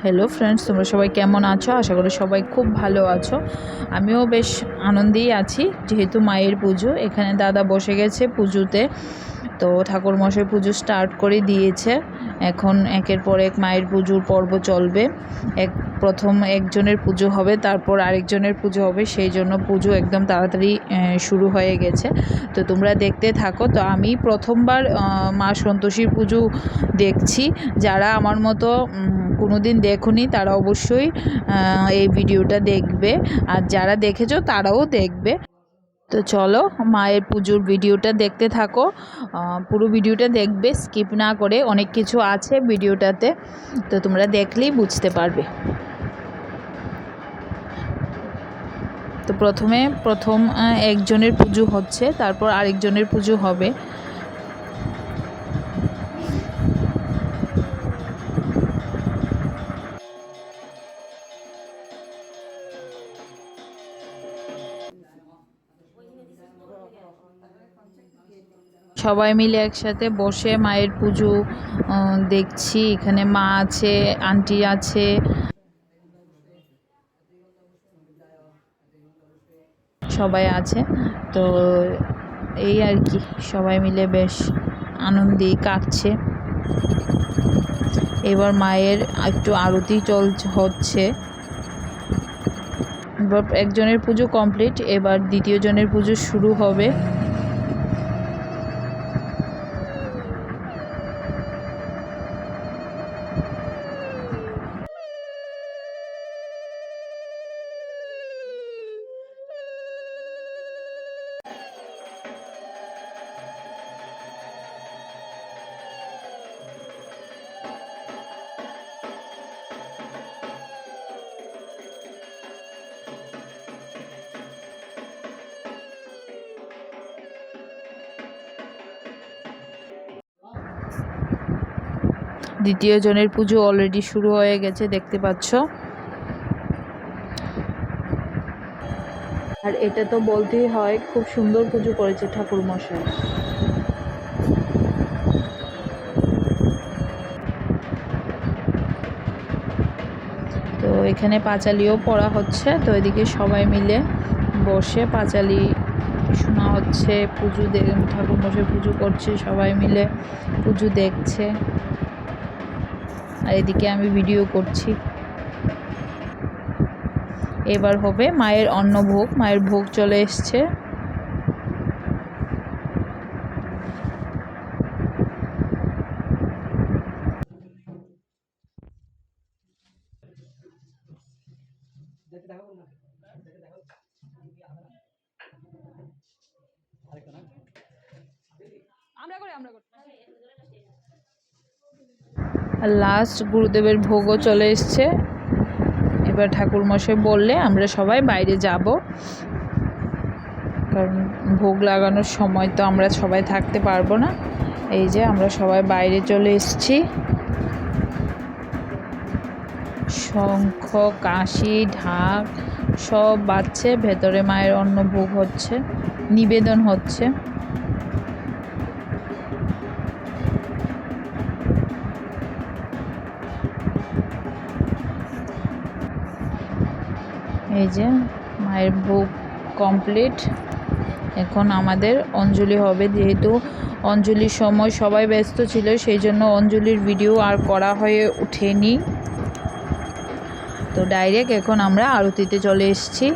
Hello friends, তোমরা সবাই কেমন আছো? আশা করি সবাই খুব ভালো আছো। আমিও বেশ আনন্দেই আছি, যেহেতু মায়ের পুজো। এখানে দাদা বসে গেছে পুজোতে, তো ঠাকুরমশাই পুজো স্টার্ট করে দিয়েছে। এখন একের পর এক মায়ের পুজোর পর্ব চলবে। প্রথম একজনের পুজো হবে, তারপর আরেকজনের পুজো হবে, সেই জন্য পুজো একদম তাড়াতাড়ি শুরু হয়ে গেছে। তো তোমরা দেখতে থাকো। তো আমি প্রথমবার মা সন্তোষীর পুজো দেখছি। যারা আমার মতো কোনোদিন দেখোনি তারা অবশ্যই এই ভিডিওটা দেখবে, আর যারা দেখেছো তারাও দেখবে। তো চলো মায়ের পুজোর ভিডিওটা দেখতে থাকো, পুরো ভিডিওটা দেখবে, স্কিপ না করে। অনেক কিছু আছে ভিডিওটাতে, তো তোমরা দেখলেই বুঝতে পারবে। তো প্রথম একজনের পুজো হচ্ছে, তারপর আরেকজনের পুজো হবে। সবাই মিলে একসাথে বসে মায়ের পুজো দেখছি। এখানে মা আছে, আন্টি আছে, সবাই আছে। তো এই আর কি, সবাই মিলে বেশ আনন্দেই কাটছে। এবার মায়ের একটু আরতি হচ্ছে। এবার একজনের পুজো কমপ্লিট, এবার দ্বিতীয় জনের পুজো শুরু হবে। দ্বিতীয় জনের পুজো অলরেডি শুরু হয়ে গেছে, দেখতে পাচ্ছ। আর এটা তো বলতেই হয়, খুব সুন্দর পুজো করেছে ঠাকুর মশাই। তো এখানে পাঁচালিও পড়া হচ্ছে। তো এদিকে সবাই মিলে বসে পাঁচালি শোনা হচ্ছে, ঠাকুর মশাই পুজো করছে, সবাই মিলে পুজো দেখছে। আর এদিকে আমি ভিডিও করছি। এবার হবে মায়ের অন্নভোগ। মায়ের ভোগ চলে এসছে। আর লাস্ট গুরুদেবের ভোগও চলে এসছে। এবার ঠাকুরমশাই বললে আমরা সবাই বাইরে যাব, কারণ ভোগ লাগানোর সময় তো আমরা সবাই থাকতে পারবো না। এই যে আমরা সবাই বাইরে চলে এসেছি। শঙ্খ, কাশি, ঢাক সব বাজছে। ভেতরে মায়ের অন্নভোগ হচ্ছে, নিবেদন হচ্ছে। এই যে মায়ের ভোগ কমপ্লিট। এখন আমাদের অঞ্জলি হবে। যেহেতু অঞ্জলির সময় সবাই ব্যস্ত ছিল, সেই জন্য অঞ্জলির ভিডিও আর করা হয়ে ওঠেনি। তো ডাইরেক্ট এখন আমরা আরতিতে চলে এসেছি।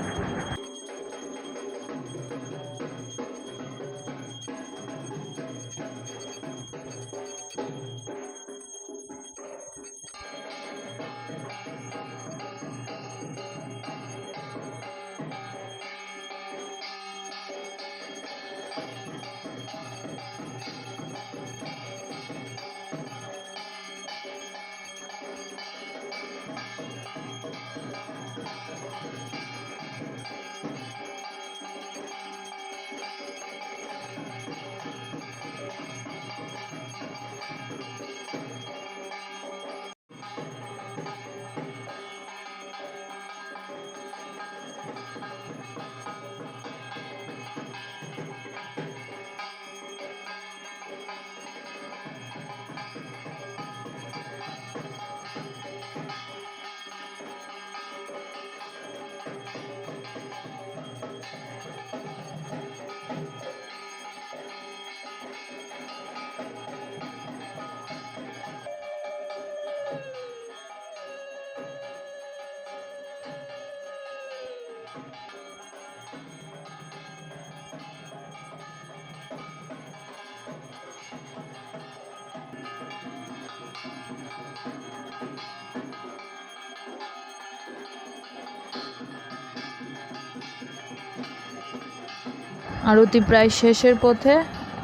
আরতি প্রায় শেষের পথে।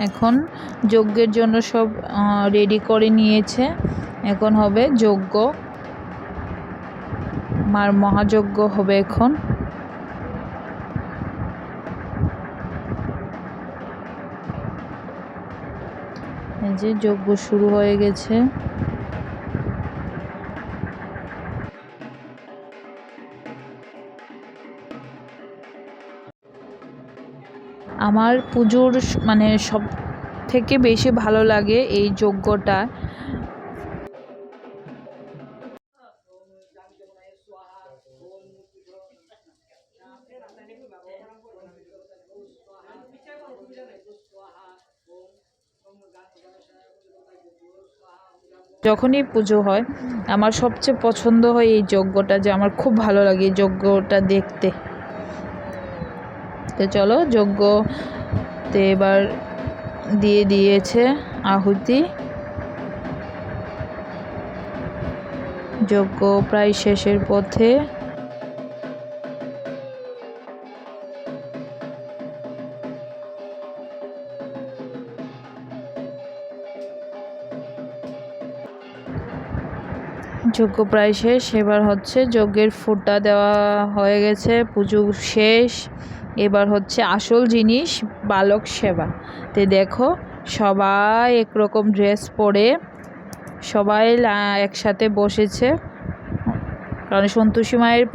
এখন যজ্ঞের জন্য সব রেডি করে নিয়েছে। এখন হবে যজ্ঞ, মার মহাযজ্ঞ হবে এখন। এই যে যজ্ঞ শুরু হয়ে গেছে। আমার পুজোর মানে সব থেকে বেশি ভালো লাগে এই যজ্ঞটা। যখনই পুজো হয় আমার সবচেয়ে পছন্দ হয় এই যজ্ঞটা, যে আমার খুব ভালো লাগে এই যজ্ঞটা দেখতে। তো চলো, যজ্ঞতে এবার দিয়ে দিয়েছে আহুতি। যজ্ঞ প্রায় শেষের পথে। যজ্ঞ প্রায় শেষ। এবার হচ্ছে যজ্ঞের ফোঁটা দেওয়া হয়ে গেছে, পুজো শেষ। এবার হচ্ছে আসল জিনিস, বালক সেবা। তো দেখো সবাই একরকম ড্রেস পরে সবাই একসাথে বসেছে, কারণ সন্তোষী মায়ের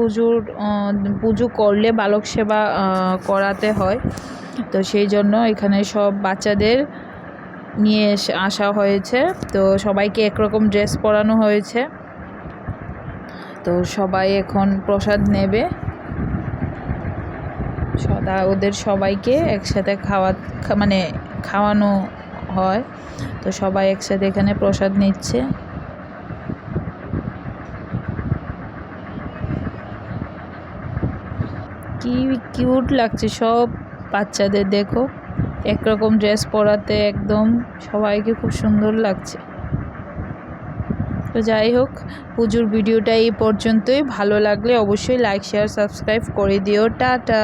পুজো করলে বালক সেবা করাতে হয়। তো সেই জন্য এখানে সব বাচ্চাদের নিয়ে আসা হয়েছে। তো সবাইকে একরকম ড্রেস পরানো হয়েছে। তো সবাই এখন প্রসাদ নেবে, ওদের সবাইকে একসাথে খাওয়ানো হয়। তো সবাই একসাথে এখানে প্রসাদ নিচ্ছে। কি কিউট লাগছে সব বাচ্চাদের, দেখো একরকম ড্রেস পরাতে একদম সবাইকে খুব সুন্দর লাগছে। তো যাই হোক, পুজোর ভিডিওটা এই পর্যন্তই। ভালো লাগলে অবশ্যই লাইক, শেয়ার, সাবস্ক্রাইব করে দিও। টাটা।